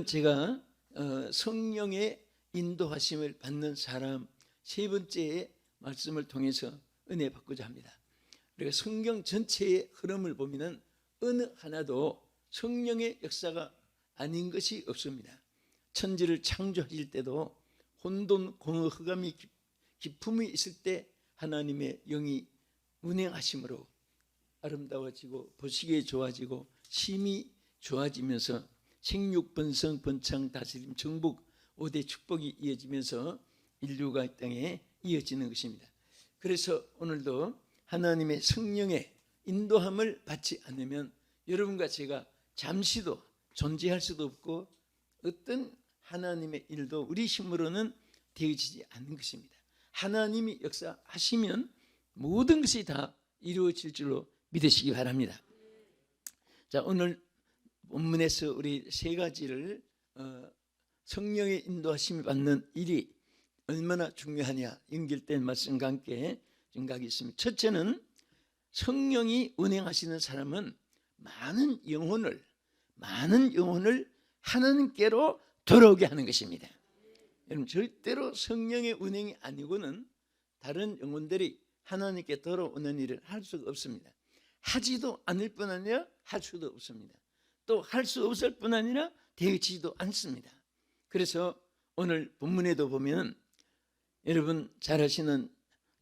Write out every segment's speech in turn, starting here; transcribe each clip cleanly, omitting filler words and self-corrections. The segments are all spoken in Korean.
오늘은 제가 성령의 인도하심을 받는 사람 세 번째 말씀을 통해서 은혜 받고자 합니다. 우리가 성경 전체의 흐름을 보면 어느 하나도 성령의 역사가 아닌 것이 없습니다. 천지를 창조하실 때도 혼돈, 공허, 흑암이 기품이 있을 때 하나님의 영이 운행하심으로 아름다워지고 보시기에 좋아지고 심히 좋아지면서 생육, 번성, 번창, 다스림, 정복 5대 축복이 이어지면서 인류가 이 땅에 이어지는 것입니다. 그래서 오늘도 하나님의 성령의 인도함을 받지 않으면 여러분과 제가 잠시도 존재할 수도 없고 어떤 하나님의 일도 우리 힘으로는 되어지지 않는 것입니다. 하나님이 역사하시면 모든 것이 다 이루어질 줄로 믿으시기 바랍니다. 자, 오늘 본문에서 우리 세 가지를 성령의 인도하심을 받는 일이 얼마나 중요하냐 연결된 말씀과 함께 생각하겠습니다. 첫째는 성령이 운행하시는 사람은 많은 영혼을 하나님께로 돌아오게 하는 것입니다. 여러분, 절대로 성령의 운행이 아니고는 다른 영혼들이 하나님께 돌아오는 일을 할 수가 없습니다. 하지도 않을 뿐 아니라 할 수도 없습니다. 또 할 수 없을 뿐 아니라 되지도 않습니다. 그래서 오늘 본문에도 보면 여러분 잘 아시는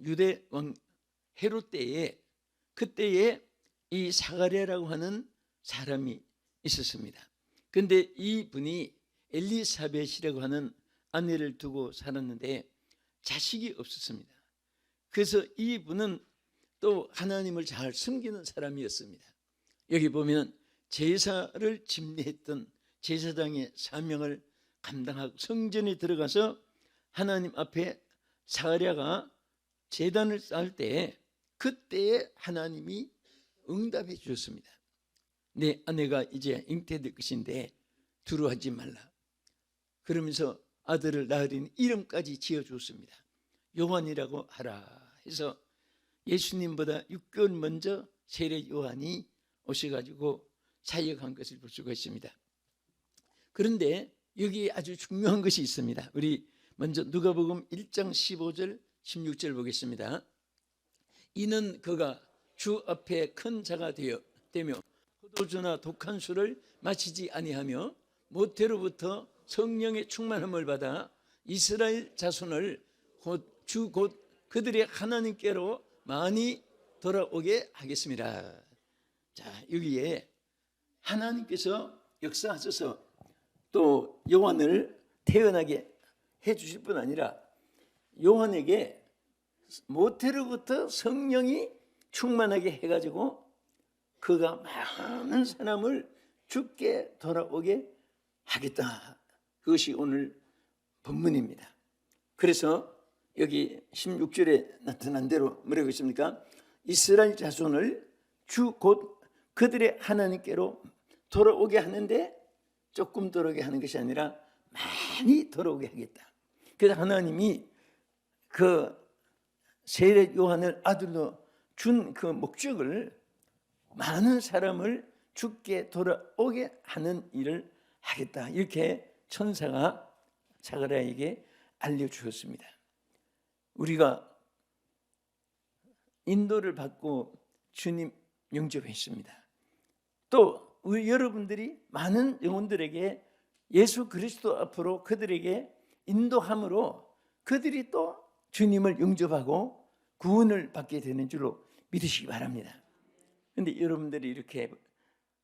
유대 왕 헤롯 때에 그때에 이 사가랴라고 하는 사람이 있었습니다. 그런데 이분이 엘리사벳이라고 하는 아내를 두고 살았는데 자식이 없었습니다. 그래서 이분은 또 하나님을 잘 섬기는 사람이었습니다. 여기 보면 제사를 집례했던 제사장의 사명을 감당하고 성전에 들어가서 하나님 앞에 사가랴가 제단을 쌓을 때 그때에 하나님이 응답해 주셨습니다. 내 아내가 이제 잉태될 것인데 두려워하지 말라. 그러면서 아들을 낳으리니 이름까지 지어주었습니다. 요한이라고 하라 해서 예수님보다 6개월 먼저 세례 요한이 오셔가지고 사역한 것을 볼 수가 있습니다. 그런데 여기에 아주 중요한 것이 있습니다. 우리 먼저 누가복음 1장 15절 16절 보겠습니다. 이는 그가 주 앞에 큰 자가 되며 포도주나 독한 술을 마시지 아니하며 모태로부터 성령의 충만함을 받아 이스라엘 자손을 곧 그들의 하나님께로 많이 돌아오게 하겠습니다. 자, 여기에 하나님께서 역사하셔서 또 요한을 태어나게 해주실 뿐 아니라 요한에게 모태로부터 성령이 충만하게 해가지고 그가 많은 사람을 죽게 돌아오게 하겠다. 그것이 오늘 본문입니다. 그래서 여기 16절에 나타난 대로 뭐라고 했습니까? 이스라엘 자손을 주 곧 그들의 하나님께로 돌아오게 하는데 조금 돌아오게 하는 것이 아니라 많이 돌아오게 하겠다. 그래서 하나님이 그 세례 요한을 아들로 준 그 목적을 많은 사람을 죽게 돌아오게 하는 일을 하겠다. 이렇게 천사가 사가랴에게 알려주었습니다. 우리가 인도를 받고 주님 영접했습니다. 또 우리 여러분들이 많은 영혼들에게 예수 그리스도 앞으로 그들에게 인도함으로 그들이 또 주님을 영접하고 구원을 받게 되는 줄로 믿으시기 바랍니다. 그런데 여러분들이 이렇게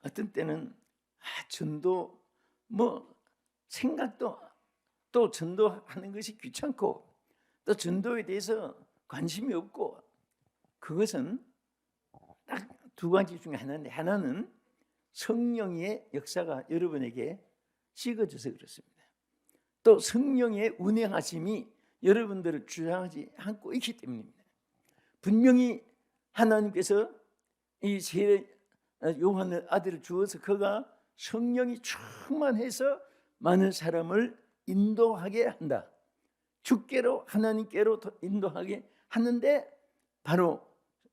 어떤 때는 전도 생각도 또 전도하는 것이 귀찮고 또 전도에 대해서 관심이 없고 그것은 딱 두 가지 중에 하나인데 하나는 성령의 역사가 여러분에게 식어져서 그렇습니다. 또 성령의 운행하심이 여러분들을 주장하지 않고 있기 때문입니다. 분명히 하나님께서 이 세례 요한의 아들을 주어서 그가 성령이 충만해서 많은 사람을 인도하게 한다. 주께로 하나님께로 인도하게 하는데 바로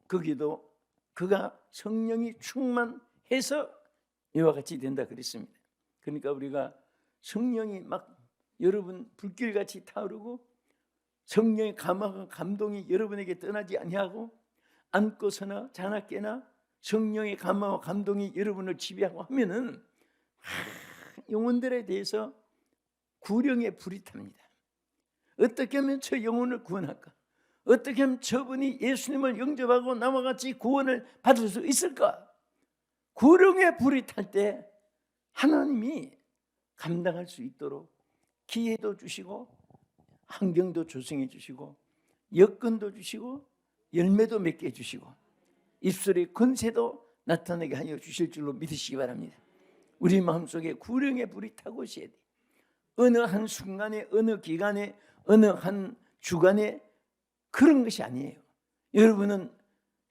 거기도 그가 성령이 충만해서 이와 같이 된다 그랬습니다. 그러니까 우리가 성령이 막 여러분 불길같이 타오르고 성령의 감화가 감동이 여러분에게 떠나지 아니하고 앉고서나 자나 깨나 성령의 감화와 감동이 여러분을 지배하고 하면은 영혼들에 대해서 구령의 불이 탑니다. 어떻게 하면 저 영혼을 구원할까? 어떻게 하면 저분이 예수님을 영접하고 나와 같이 구원을 받을 수 있을까? 구령의 불이 탈 때 하나님이 감당할 수 있도록 기회도 주시고 환경도 조성해 주시고 여건도 주시고 열매도 맺게 해주시고 입술의 권세도 나타나게 하여 주실 줄로 믿으시기 바랍니다. 우리 마음속에 구령의 불이 타고 있어야 돼요. 어느 한 순간에 어느 기간에 어느 한 주간에 그런 것이 아니에요. 여러분은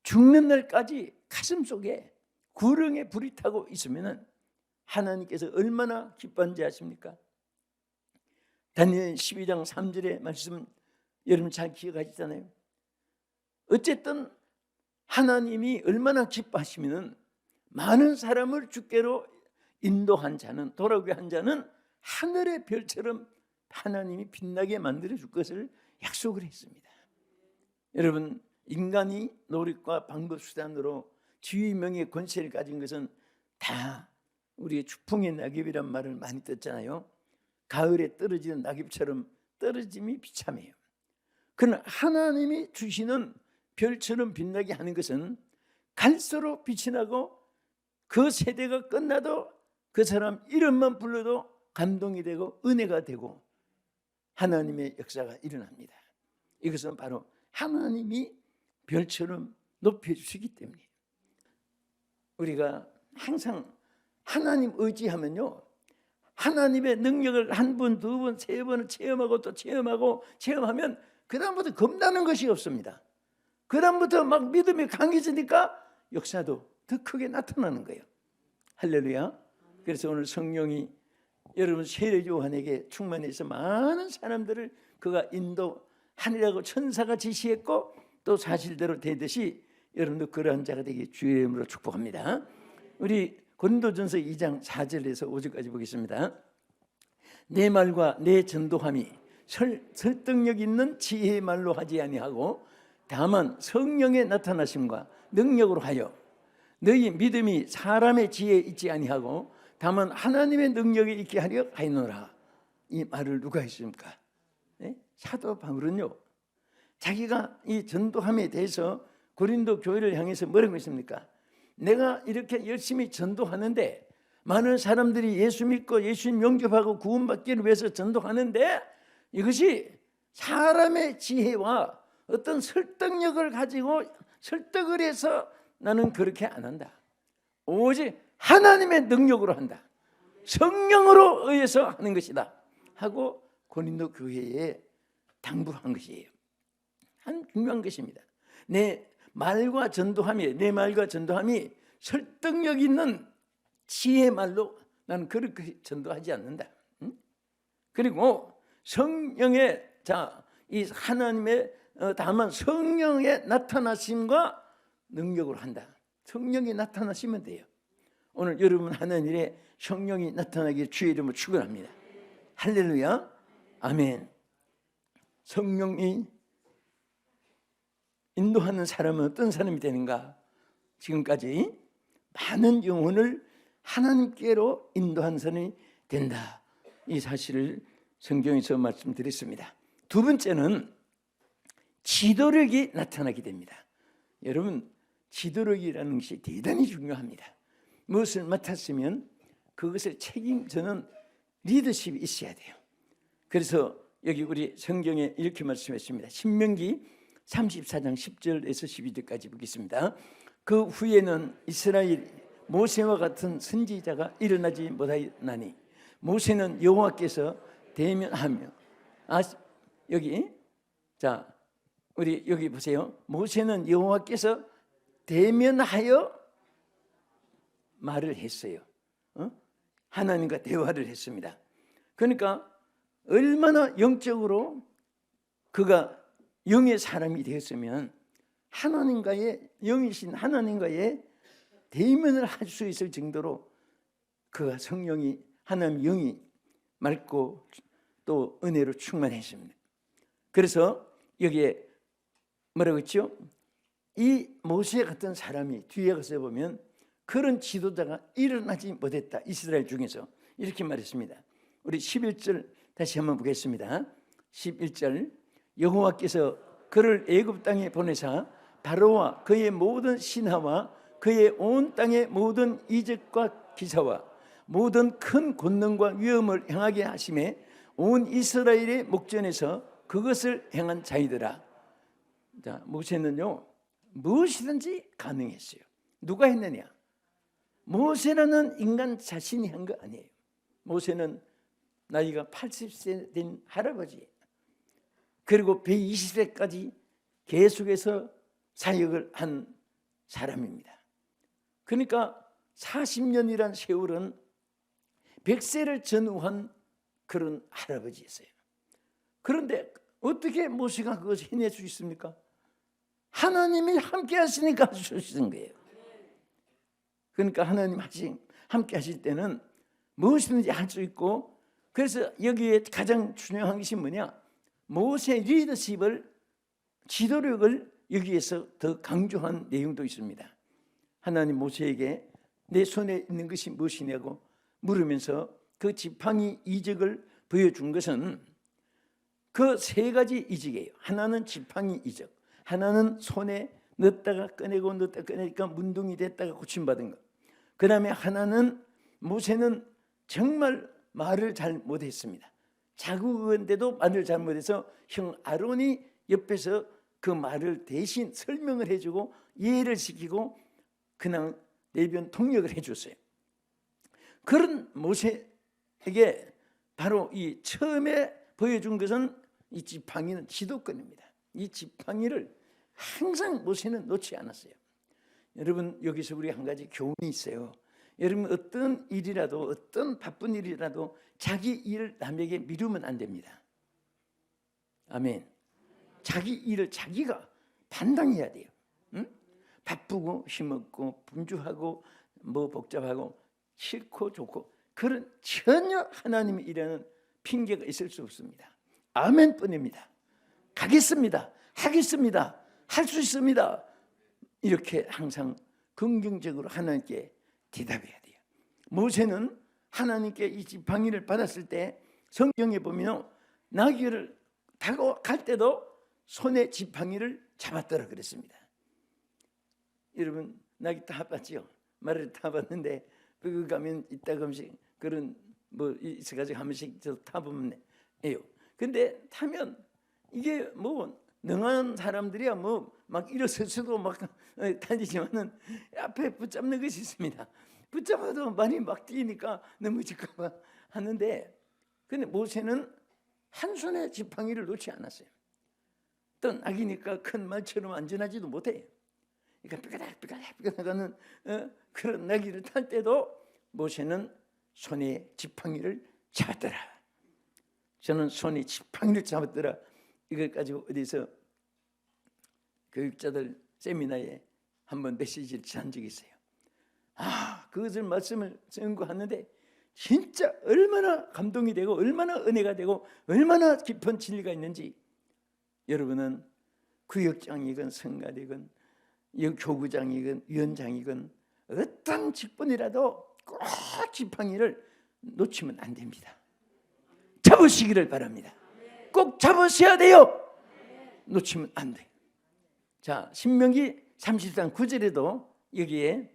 죽는 날까지 가슴속에 구령의 불이 타고 있으면 하나님께서 얼마나 기뻐한지 아십니까? 다니엘 12장 3절의 말씀 여러분 잘 기억하시잖아요. 어쨌든 하나님이 얼마나 기뻐하시면 많은 사람을 주께로 인도한 자는, 돌아오게 한 자는 하늘의 별처럼 하나님이 빛나게 만들어 줄 것을 약속을 했습니다. 여러분, 인간이 노력과 방법 수단으로 지위 명예 권세를 가진 것은 다 우리의 추풍의 낙엽이란 말을 많이 듣잖아요. 가을에 떨어지는 낙엽처럼 떨어짐이 비참해요. 그러나 하나님이 주시는 별처럼 빛나게 하는 것은 갈수록 빛이 나고 그 세대가 끝나도 그 사람 이름만 불러도 감동이 되고 은혜가 되고 하나님의 역사가 일어납니다. 이것은 바로 하나님이 별처럼 높여주시기 때문이에요. 우리가 항상 하나님 의지하면요, 하나님의 능력을 한 번, 두 번, 세 번을 체험하고 또 체험하면 그 다음부터 겁나는 것이 없습니다. 그 다음부터 막 믿음이 강해지니까 역사도 더 크게 나타나는 거예요. 할렐루야. 그래서 오늘 성령이 여러분 세례 요한에게 충만해서 많은 사람들을 그가 인도하느라고 천사가 지시했고 또 사실대로 되듯이 여러분도 그러한 자가 되기 주의 이름으로 축복합니다. 우리 고린도전서 2장 4절에서 5절까지 보겠습니다. 내 말과 내 전도함이 설득력 있는 지혜의 말로 하지 아니하고 다만 성령의 나타나심과 능력으로 하여 너희 믿음이 사람의 지혜에 있지 아니하고 다만 하나님의 능력에 있게 하려 하노라. 이 말을 누가 했습니까? 네? 사도 바울은요, 자기가 이 전도함에 대해서 고린도 교회를 향해서 뭐라고 했습니까? 내가 이렇게 열심히 전도하는데 많은 사람들이 예수 믿고 예수님 영접하고 구원받기를 위해서 전도하는데 이것이 사람의 지혜와 어떤 설득력을 가지고 설득을 해서 나는 그렇게 안 한다. 오직 하나님의 능력으로 한다. 성령으로 의해서 하는 것이다 하고 고린도 교회에 당부한 것이에요. 한 중요한 것입니다. 내 말과 전도함이 설득력 있는 지혜의 말로 나는 그렇게 전도하지 않는다. 그리고 성령의 이 하나님의 다만 성령의 나타나심과 능력으로 한다. 성령이 나타나시면 돼요. 오늘 여러분 하는 일에 성령이 나타나기를 주의 이름으로 축원합니다. 할렐루야. 아멘. 성령이 인도하는 사람은 어떤 사람이 되는가? 지금까지 많은 영혼을 하나님께로 인도한 사람이 된다. 이 사실을 성경에서 말씀드렸습니다. 두 번째는 지도력이 나타나게 됩니다. 여러분, 지도력이라는 것이 대단히 중요합니다. 무엇을 맡았으면 그것을 책임져는 리더십이 있어야 돼요. 그래서 여기 우리 성경에 이렇게 말씀했습니다. 신명기 34장 10절에서 12절까지 보겠습니다. 그 후에는 이스라엘 모세와 같은 선지자가 일어나지 못하나니 모세는 여호와께서 대면하며 우리 여기 보세요. 모세는 여호와께서 대면하여 말을 했어요. 하나님과 대화를 했습니다. 그러니까 얼마나 영적으로 그가 영의 사람이 되었으면 하나님과의 영이신 하나님과의 대면을 할 수 있을 정도로 그가 성령이 하나님 영이 맑고 또 은혜로 충만했습니다. 그래서 여기에 뭐라고 했죠? 이 모세 같은 사람이 뒤에 가서 보면 그런 지도자가 일어나지 못했다. 이스라엘 중에서 이렇게 말했습니다. 우리 11절 다시 한번 보겠습니다. 11절 여호와께서 그를 애굽 땅에 보내사 바로와 그의 모든 신하와 그의 온 땅의 모든 이적과 기사와 모든 큰 권능과 위엄을 행하게 하심에 온 이스라엘의 목전에서 그것을 행한 자이더라. 자, 모세는요 무엇이든지 가능했어요. 누가 했느냐? 모세라는 인간 자신이 한 거 아니에요. 모세는 나이가 80세 된 할아버지, 그리고 120세까지 계속해서 사역을 한 사람입니다. 그러니까 40년이란 세월은 100세를 전후한 그런 할아버지였어요. 그런데 어떻게 모세가 그것을 해낼 수 있습니까? 하나님이 함께 하시니까 할 수 있는 거예요. 그러니까 하나님 함께 하실 때는 무엇이든지 할 수 있고, 그래서 여기에 가장 중요한 것이 뭐냐? 모세 리더십을, 지도력을 여기에서 더 강조한 내용도 있습니다. 하나님 모세에게 내 손에 있는 것이 무엇이냐고 물으면서 그 지팡이 이적을 보여준 것은 그 세 가지 이적이에요. 하나는 지팡이 이적, 하나는 손에 넣었다가 꺼내고 넣었다가 꺼내니까 문둥이 됐다가 고침받은 것. 그 다음에 하나는 모세는 정말 말을 잘 못했습니다. 자국인데도 말을 잘 못해서 형 아론이 옆에서 그 말을 대신 설명을 해주고 이해를 시키고 그냥 내변 통역을 해줬어요. 그런 모세에게 바로 이 처음에 보여준 것은 이 지팡이는 지도권입니다. 이 지팡이를 항상 모세는 놓지 않았어요. 여러분, 여기서 우리 한 가지 교훈이 있어요. 여러분, 어떤 일이라도, 어떤 바쁜 일이라도 자기 일을 남에게 미루면 안 됩니다. 아멘. 자기 일을 자기가 담당해야 돼요. 응? 바쁘고 힘없고 분주하고 뭐 복잡하고 싫고 좋고 그런 전혀 하나님이 일하는 핑계가 있을 수 없습니다. 아멘 뿐입니다. 가겠습니다. 하겠습니다. 할 수 있습니다. 이렇게 항상 긍정적으로 하나님께 대답해야 돼요. 모세는 하나님께 이 지팡이를 받았을 때 성경에 보면 나귀를 타고 갈 때도 손에 지팡이를 잡았더라 그랬습니다. 여러분, 나귀 타봤죠? 말을 타봤는데 그 가면 이따금씩 그런 뭐 있어가지고 한 번씩 저 타보면 해요. 근데 타면 이게 뭐 능한 사람들이야 뭐 막 일어서서도 막 다니지만은 앞에 붙잡는 것이 있습니다. 붙잡아도 많이 막 뛰니까 넘어질까봐 하는데, 근데 모세는 한 손에 지팡이를 놓지 않았어요. 또 나귀니까 큰 말처럼 안전하지도 못해요. 그러니까 삐까닥 하는 그런 나귀를 탈 때도 모세는 손에 지팡이를 잡았더라. 저는 손에 지팡이를 잡았더라 이걸 가지고 어디서 교육자들 세미나에 한번 메시지를 한 적이 있어요. 그것을 말씀을 연구하는데 진짜 얼마나 감동이 되고 얼마나 은혜가 되고 얼마나 깊은 진리가 있는지, 여러분은 구역장이건 성가이건 교구장이건 위원장이건 어떤 직분이라도 꼭 지팡이를 놓치면 안 됩니다. 잡으시기를 바랍니다. 꼭 잡으셔야 돼요. 놓치면 안 돼요. 자, 신명기 33 9절에도 여기에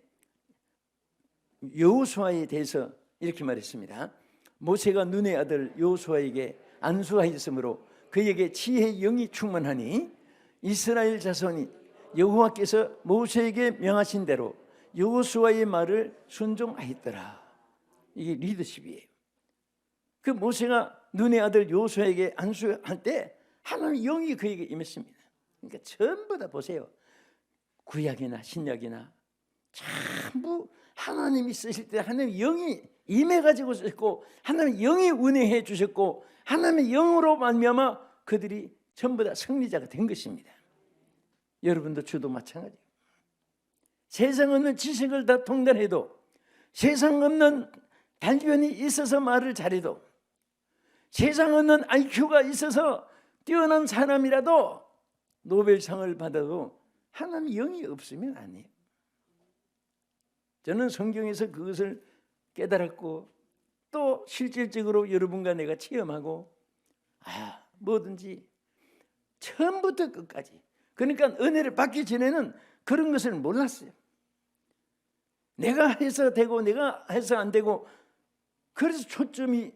여호수아에 대해서 이렇게 말했습니다. 모세가 눈의 아들 여호수아에게 안수하였으므로 그에게 지혜의 영이 충만하니 이스라엘 자손이 여호와께서 모세에게 명하신 대로 여호수아의 말을 순종하였더라. 이게 리더십이에요. 그 모세가 눈의 아들 여호수아에게 안수할 때 하나님의 영이 그에게 임했습니다. 그러니까 전부 다 보세요. 구약이나 신약이나 전부 하나님이 쓰실 때 하나님의 영이 임해가지고 쓰셨고 하나님의 영이 운행해 주셨고 하나님의 영으로 말미암아 그들이 전부 다 승리자가 된 것입니다. 여러분도 저도 마찬가지예요. 세상 없는 지식을 다 통달해도, 세상 없는 달변이 있어서 말을 잘해도, 세상 얻는 IQ가 있어서 뛰어난 사람이라도 노벨상을 받아도 하나님의 영이 없으면 안 해요. 저는 성경에서 그것을 깨달았고 또 실질적으로 여러분과 내가 체험하고 뭐든지 처음부터 끝까지, 그러니까 은혜를 받기 전에는 그런 것을 몰랐어요. 내가 해서 되고 내가 해서 안 되고, 그래서 초점이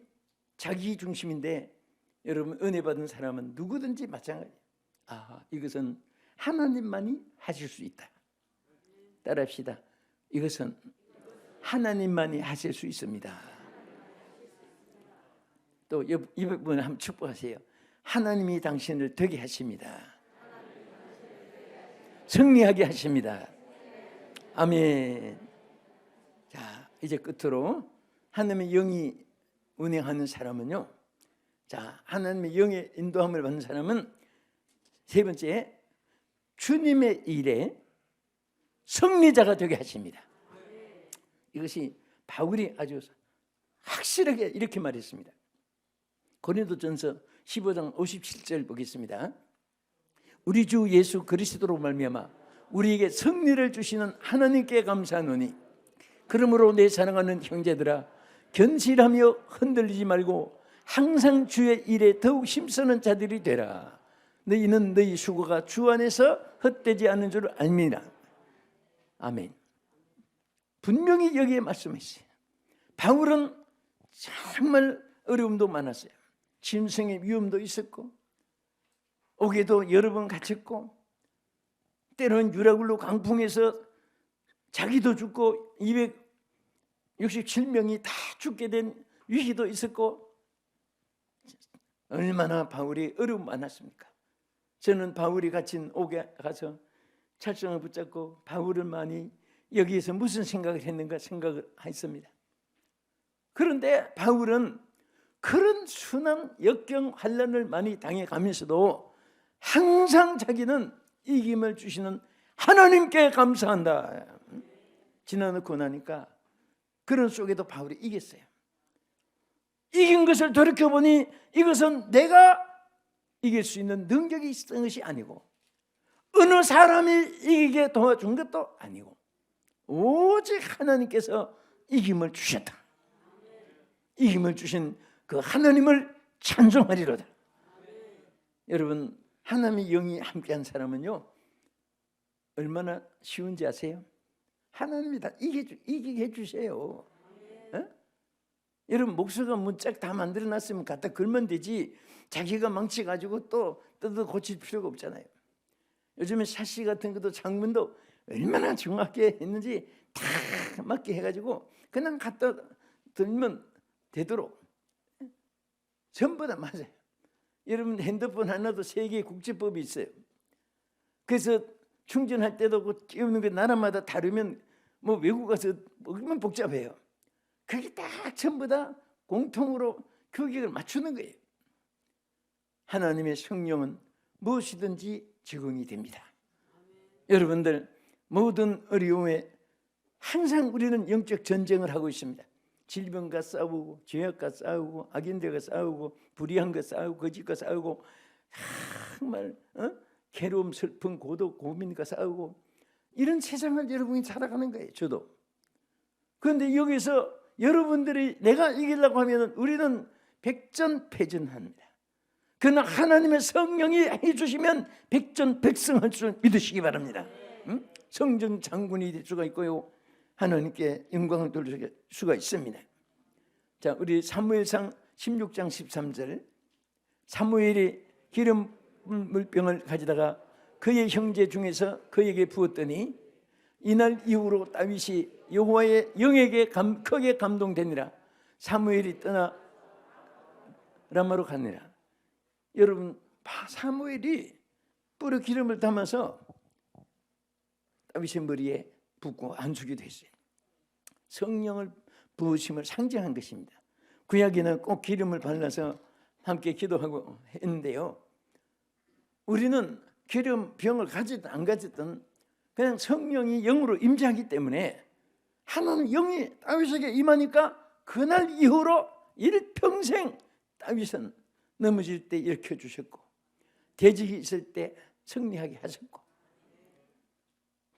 자기 중심인데, 여러분 은혜 받은 사람은 누구든지 마찬가지예요. 이것은 하나님만이 하실 수 있다. 따라합시다. 이것은 하나님만이 하실 수 있습니다. 또 이 부분 한번 축복하세요. 하나님이 당신을 되게 하십니다. 승리하게 하십니다. 아멘. 자, 이제 끝으로 하나님의 영이 운행하는 사람은요, 자, 하나님의 영의 인도함을 받는 사람은 세 번째, 주님의 일에 승리자가 되게 하십니다. 이것이 바울이 아주 확실하게 이렇게 말했습니다. 고린도전서 15장 57절 보겠습니다. 우리 주 예수 그리스도로 말미암아 우리에게 승리를 주시는 하나님께 감사하노니, 그러므로 내 사랑하는 형제들아, 견실하며 흔들리지 말고 항상 주의 일에 더욱 힘쓰는 자들이 되라. 너희는 너희 수고가 주 안에서 헛되지 않은 줄 알미라. 아멘. 분명히 여기에 말씀했어요. 바울은 정말 어려움도 많았어요. 짐승의 위험도 있었고, 옥에도 여러 번 갇혔고, 때로는 유라굴로 강풍에서 자기도 죽고 267명이 다 죽게 된 위기도 있었고, 얼마나 바울이 어려움 많았습니까? 저는 바울이 갇힌 옥에 가서 찰성을 붙잡고 바울을 많이 여기에서 무슨 생각을 했는가 생각을 했습니다. 그런데 바울은 그런 순환 역경 환난을 많이 당해가면서도 항상 자기는 이김을 주시는 하나님께 감사한다. 지나놓고 나니까 그런 속에도 바울이 이겼어요. 이긴 것을 돌이켜보니 이것은 내가 이길 수 있는 능력이 있었던 것이 아니고, 어느 사람이 이기게 도와준 것도 아니고, 오직 하나님께서 이김을 주셨다. 이김을 주신 그 하나님을 찬송하리로다. 여러분, 하나님의 영이 함께한 사람은요, 얼마나 쉬운지 아세요? 하나님이 다 이기게 해주세요. 여러분, 목수가 문짝 다 만들어놨으면 갖다 걸면 되지, 자기가 망치가지고 또 뜯어 고칠 필요가 없잖아요. 요즘에 샤시 같은 것도 창문도 얼마나 정확하게 했는지 다 맞게 해가지고 그냥 갖다 들면 되도록 전부 다 맞아요. 여러분, 핸드폰 하나도 세계 국제법이 있어요. 그래서 충전할 때도 끼우는 게 나라마다 다르면 뭐 외국 가서 얼마나 복잡해요. 그게 딱 전부 다 공통으로 규격을 맞추는 거예요. 하나님의 성령은 무엇이든지 적응이 됩니다. 여러분들, 모든 어려움에 항상 우리는 영적 전쟁을 하고 있습니다. 질병과 싸우고, 죄악과 싸우고, 악인들과 싸우고, 불의한과 싸우고, 거짓과 싸우고, 정말 괴로움, 슬픔, 고독, 고민과 싸우고, 이런 세상을 여러분이 살아가는 거예요. 저도. 그런데 여기서 여러분들이 내가 이기려고 하면 우리는 백전패전합니다. 그러나 하나님의 성령이 해주시면 백전백승할 줄 믿으시기 바랍니다. 성전 장군이 될 수가 있고요, 하나님께 영광을 돌릴 수가 있습니다. 자, 우리 사무엘상 16장 13절, 사무엘이 기름 물병을 가져다가 그의 형제 중에서 그에게 부었더니 이날 이후로 다윗이 여호와의 영에게 크게 감동되니라. 사무엘이 떠나 라마로 갔느라. 여러분, 사무엘이 뿔에 기름을 담아서 다윗의 머리에 붓고 안수기도 했어요. 성령을 부으심을 상징한 것입니다. 구약에는 꼭 기름을 발라서 함께 기도하고 했는데요, 우리는 기름 병을 가지든 안 가지든 그냥 성령이 영으로 임재하기 때문에 하나님 영이 다윗에게 임하니까 그날 이후로 일평생 다윗은 넘어질 때 일으켜 주셨고, 대적이 있을 때 승리하게 하셨고,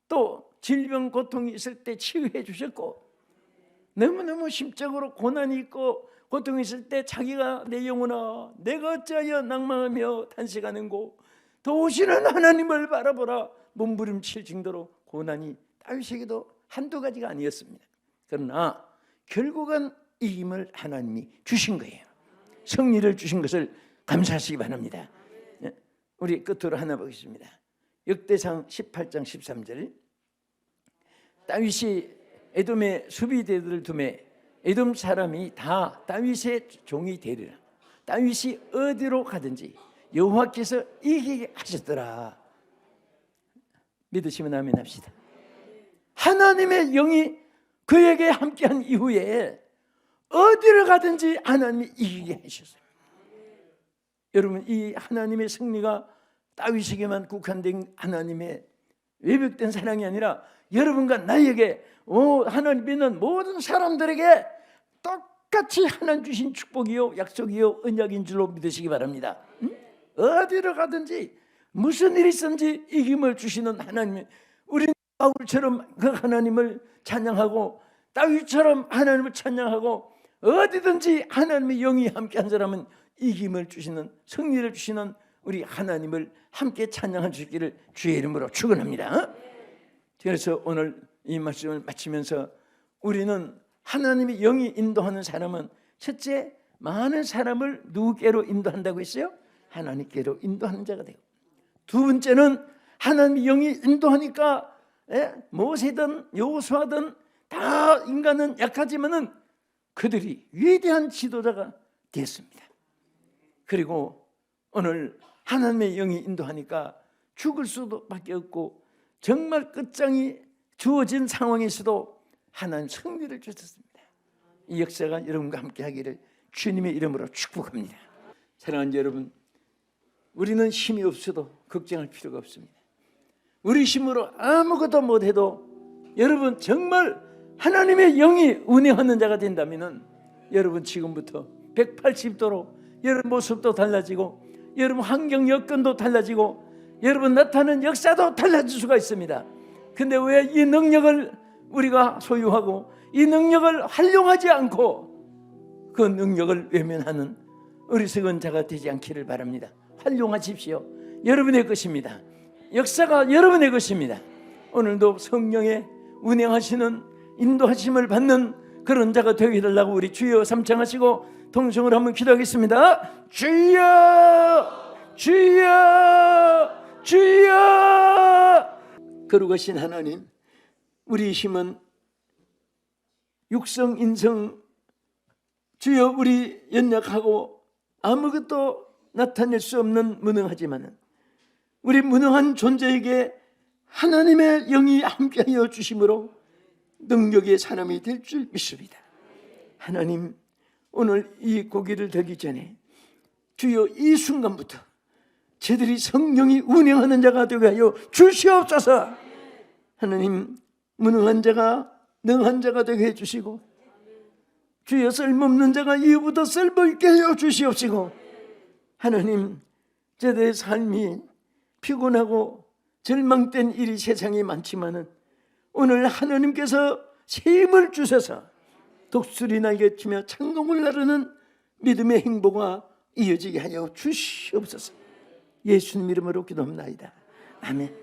또 질병 고통이 있을 때 치유해 주셨고, 너무너무 심적으로 고난이 있고 고통이 있을 때 자기가 내 영혼아 내가 어찌하여 낭망하며 탄식하는고 도우시는 하나님을 바라보라 몸부림칠 정도로 고난이 다윗에게도 한두 가지가 아니었습니다. 그러나 결국은 이 힘을 하나님이 주신 거예요. 승리를 주신 것을 감사하시기 바랍니다. 우리 끝으로 하나 보겠습니다. 역대상 18장 13절. 다윗이 에돔의 수비대들을 두매 에돔 사람이 다 다윗의 종이 되리라. 다윗이 어디로 가든지 여호와께서 이기게 하셨더라. 믿으시면 아멘 합시다. 하나님의 영이 그에게 함께한 이후에 어디를 가든지 하나님이 이기게 하셨어요. 여러분, 이 하나님의 승리가 다윗에게만 국한된 하나님의 외벽된 사랑이 아니라 여러분과 나에게 하나님 믿는 모든 사람들에게 똑같이 하나님 주신 축복이요 약속이요 언약인 줄로 믿으시기 바랍니다. 어디로 가든지 무슨 일이 있든지 이김을 주시는 하나님, 우리는 바울처럼 그 하나님을 찬양하고 다윗처럼 하나님을 찬양하고 어디든지 하나님의 영이 함께한 사람은 이김을 주시는, 승리를 주시는 우리 하나님을 함께 찬양할 수 있기를 주의 이름으로 축원합니다. 그래서 오늘 이 말씀을 마치면서 우리는 하나님의 영이 인도하는 사람은 첫째, 많은 사람을 누구께로 인도한다고 했어요? 하나님께로 인도하는 자가 되고, 두 번째는 하나님의 영이 인도하니까 모세든 여호수아든 다 인간은 약하지만은 그들이 위대한 지도자가 됐습니다. 그리고 오늘 하나님의 영이 인도하니까 죽을 수밖에 없고 정말 끝장이 주어진 상황에서도 하나님 승리를 주셨습니다. 이 역사가 여러분과 함께 하기를 주님의 이름으로 축복합니다. 사랑하는 여러분, 우리는 힘이 없어도 걱정할 필요가 없습니다. 우리 힘으로 아무것도 못해도 여러분 정말 하나님의 영이 운행하는 자가 된다면 여러분 지금부터 180도로 여러분 모습도 달라지고 여러분 환경 여건도 달라지고 여러분 나타나는 역사도 달라질 수가 있습니다. 근데 왜 이 능력을 우리가 소유하고 이 능력을 활용하지 않고 그 능력을 외면하는 어리석은 자가 되지 않기를 바랍니다. 활용하십시오. 여러분의 것입니다. 역사가 여러분의 것입니다. 오늘도 성령의 운행하시는 인도하심을 받는 그런 자가 되게 해달라고 우리 주여 삼창하시고 통성으로 한번 기도하겠습니다. 주여 주여 주여. 거룩하신 하나님, 우리 힘은 육성 인성 주여 우리 연약하고 아무것도 나타낼 수 없는 무능하지만 우리 무능한 존재에게 하나님의 영이 함께하여 주심으로 능력의 사람이 될 줄 믿습니다. 하나님, 오늘 이 고기를 들기 전에 주여 이 순간부터 저들이 성령이 운행하는 자가 되게 하여 주시옵소서. 하나님, 무능한 자가 능한 자가 되게 해주시고 주여 쓸모없는 자가 이후부터 쓸모있게 하여 주시옵시고, 하나님, 저들의 삶이 피곤하고 절망된 일이 세상에 많지만은 오늘 하나님께서 새 힘을 주셔서 독수리 날개치며 창공을 나르는 믿음의 행보가 이어지게 하여 주시옵소서. 예수님 이름으로 기도합니다. 아멘.